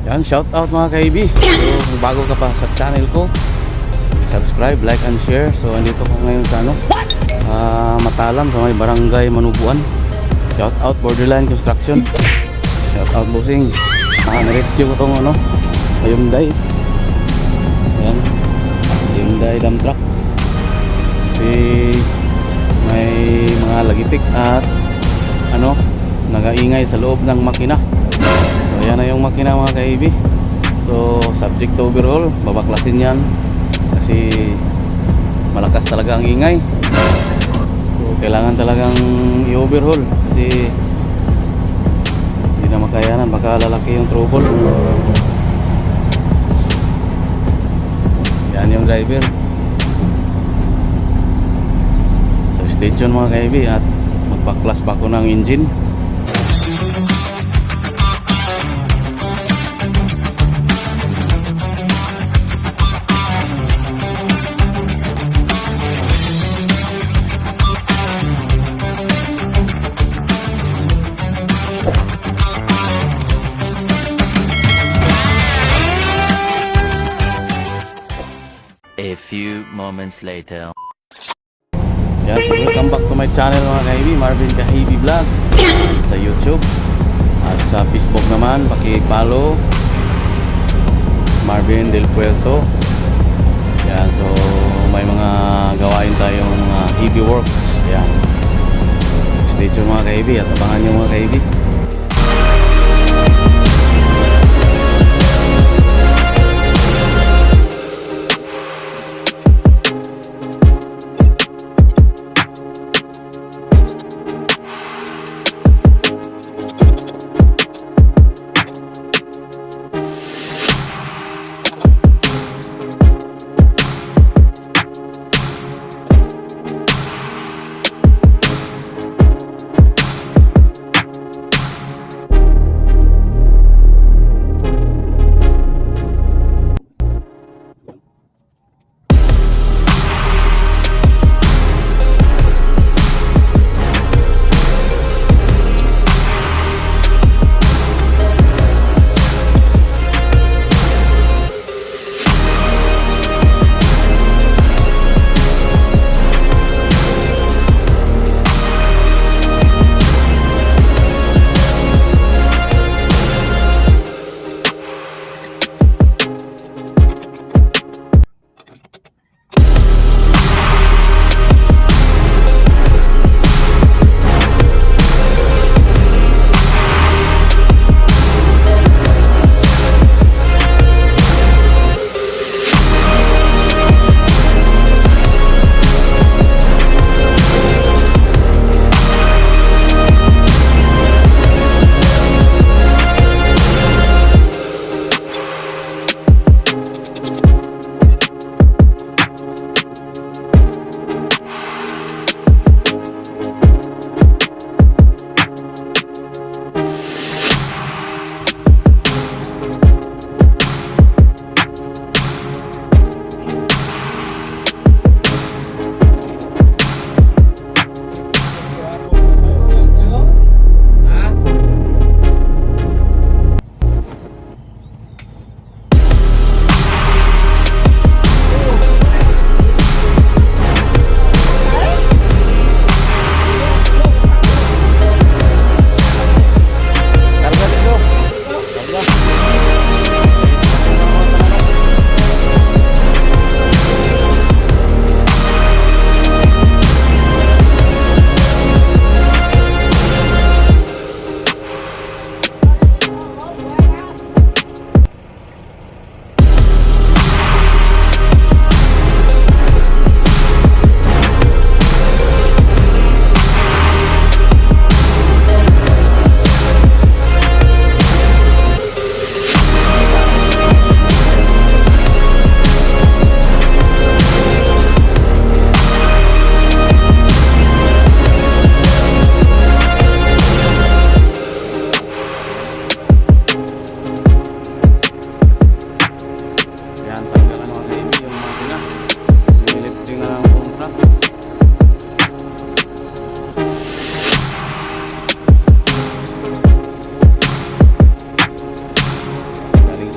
Yan, shout out mga kaibi. So kung bago ka pa sa channel ko, subscribe, like and share. So andito ko ngayon sa Matalam, sa may barangay Manubuan. Shout out Borderline Construction. Shout out bossing. Na-rescue ko tong Hyundai. Yan, Hyundai dump truck. Kasi may mga lagitik at nagaingay sa loob ng makina. So yan na yung makina mga kaibi. So subject to overhaul, babaklasin yan kasi malakas talaga ang ingay. So kailangan talagang i-overhaul kasi hindi na makayanan, baka lalaki yung trouble. Yan yung driver. So stay tuned mga kaibi at magpaklas pa ko ng engine. A few moments later. Yan, so welcome back to my channel mga kaibi, Marvin Kahibi Vlog sa YouTube at sa Facebook naman, paki-follow Marvin Del Puerto. Yan, so may mga gawain tayong heavy works. Yan, stay tuned mga kaibi at abangan nyo mga kaibi.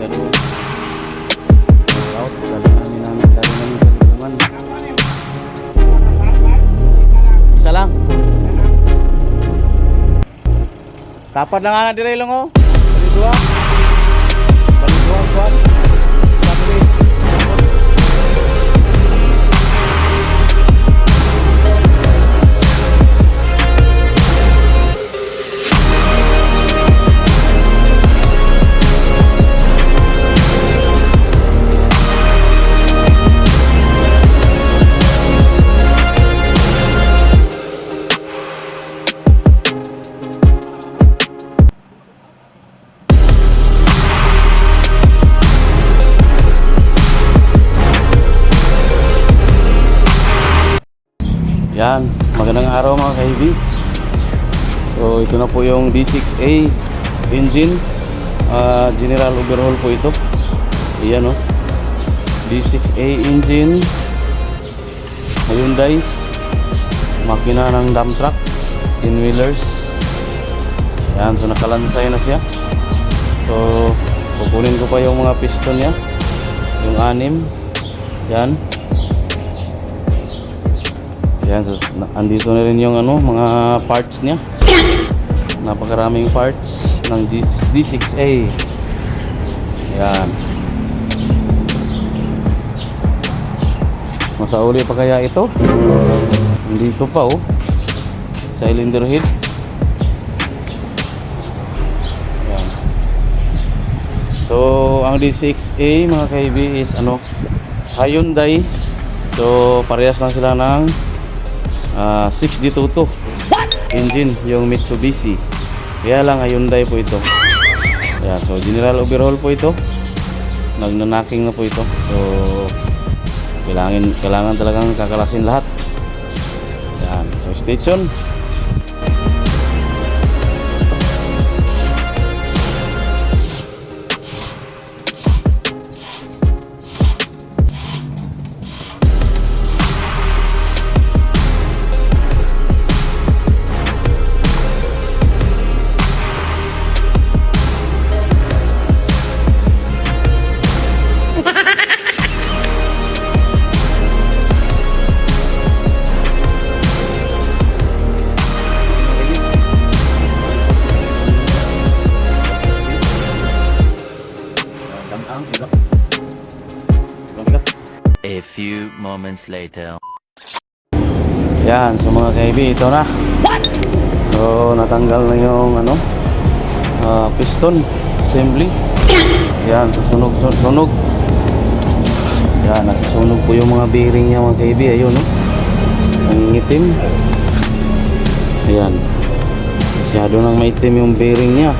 ka doon. Out, dali namin sa lulungan. Isa lang. Tapad na nga na dire lang oh. Balidua. Balidua kuan. Sabi. Yan, magandang araw mga ka-heavy. So ito na po yung D6A engine, general overhaul po ito. Ayan o, D6A engine, Hyundai, makina ng dump truck, 10 wheelers. Yan, so nakalansay na siya. So kukunin ko pa yung mga piston niya, yung 6. Yan. Yan, so, andito na rin yung mga parts niya. Napakaraming parts ng D6A. Yan. Masauli pa kaya ito? Dito pa oh. Cylinder head. Yan. So, ang D6A mga kaibi is Hyundai. So, parehas lang sila ng 6D22 engine yung Mitsubishi, kaya lang Hyundai po ito. Yeah, so general overhaul po ito, nagnanaking na po ito. So kailangan talagang kakalasin lahat. Yan, so stay tuned. A few moments later. Yan, so mga kaibi, ito na. So natanggal na yung piston assembly. Yan, susunog. Yan, nasusunog po yung mga bearing niya mga kaibi. Ayun nangingitim. Ayan, masyado nang maitim yung bearing niya.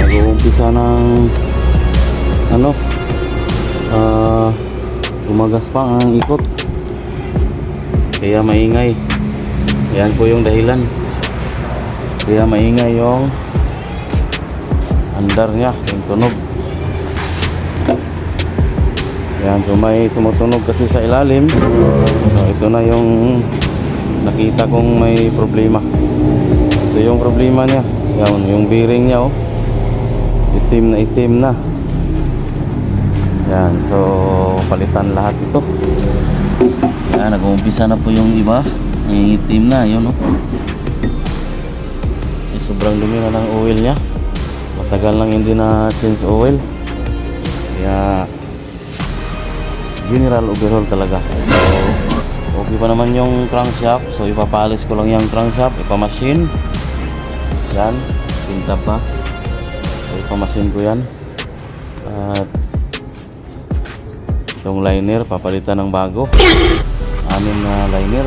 Nag-uumpisa ng gumagas pa ang ikot, kaya maingay. Yan po yung dahilan, kaya maingay yung andar niya, yung tunog. Yan, so may tumutunog kasi sa ilalim. So ito na yung nakita kong may problema. Ito yung problema niya. Yan, yung bearing niya itim na. Yan, so palitan lahat ito. Yan, nag-uumpisa na po yung iba. Itim na, yun kasi sobrang dumi na ng oil nya. Matagal lang hindi na change oil. Kaya general overhaul talaga. So okay pa naman yung crankshaft. So ipapalis ko lang yung crankshaft, ipamachine. Yan, pinta pa. So ipamachine ko yan. At itong liner, papalitan ng bago. 6 na liner.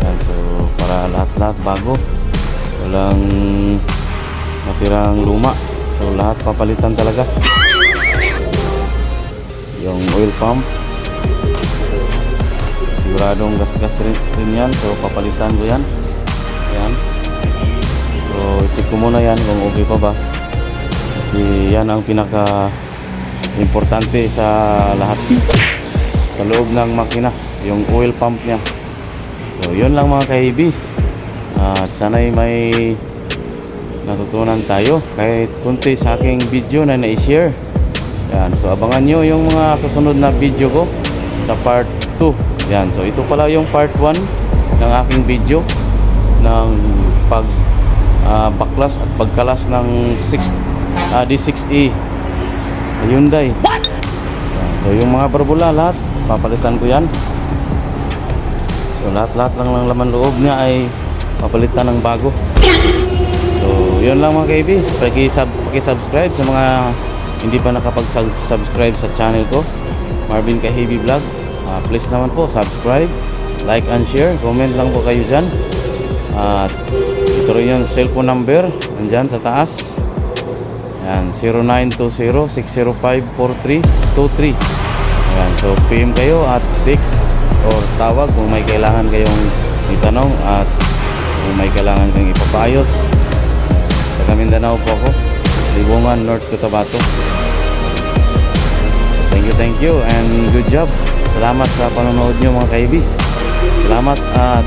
Yan, so para lahat bago, walang natirang luma. So lahat papalitan talaga. Yung oil pump, siguradong gas rin yan. So papalitan ko yan. Yan. So check ko muna yan kung okay pa ba, kasi yan ang pinaka importante sa lahat sa loob ng makina, yung oil pump nya. So yun lang mga kaibi, at sana'y may natutunan tayo kahit kunti sa aking video na na-share. Yan, so abangan nyo yung mga susunod na video ko sa part 2. Yan, so ito pala yung part 1 ng aking video ng baklas at pagkalas ng D6E Hyundai. Yan, so yung mga barbula lahat papalitan ko yan. So lahat lang ng laman loob niya ay papalitan ng bago. So yun lang mga kaibis, paki-subscribe sa mga hindi pa nakapag-subscribe sa channel ko, Marvin Kahibi Vlog. Please naman po subscribe, like and share, comment lang po kayo dyan. At ito rin yung cellphone number nandyan sa taas. Ayan, 0920-605-4323. Ayan, so PM kayo at text or tawag kung may kailangan kayong itanong at kung may kailangan kayong ipapayos. Sa Mindanao po ako, Libungan, North Cotabato. Thank you and good job. Salamat sa panonood nyo mga kaibi. Salamat at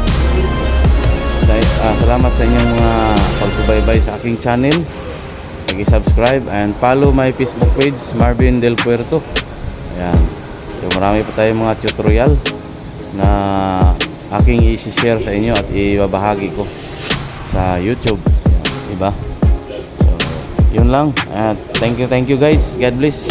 salamat sa inyong mga pagsubaybay sa aking channel. Pag-subscribe and follow my Facebook page, Marvin Del Puerto. Ayan. So marami pa tayong mga tutorial na aking i-share sa inyo at ibabahagi ko sa YouTube. Diba? So, yun lang. At thank you guys. God bless.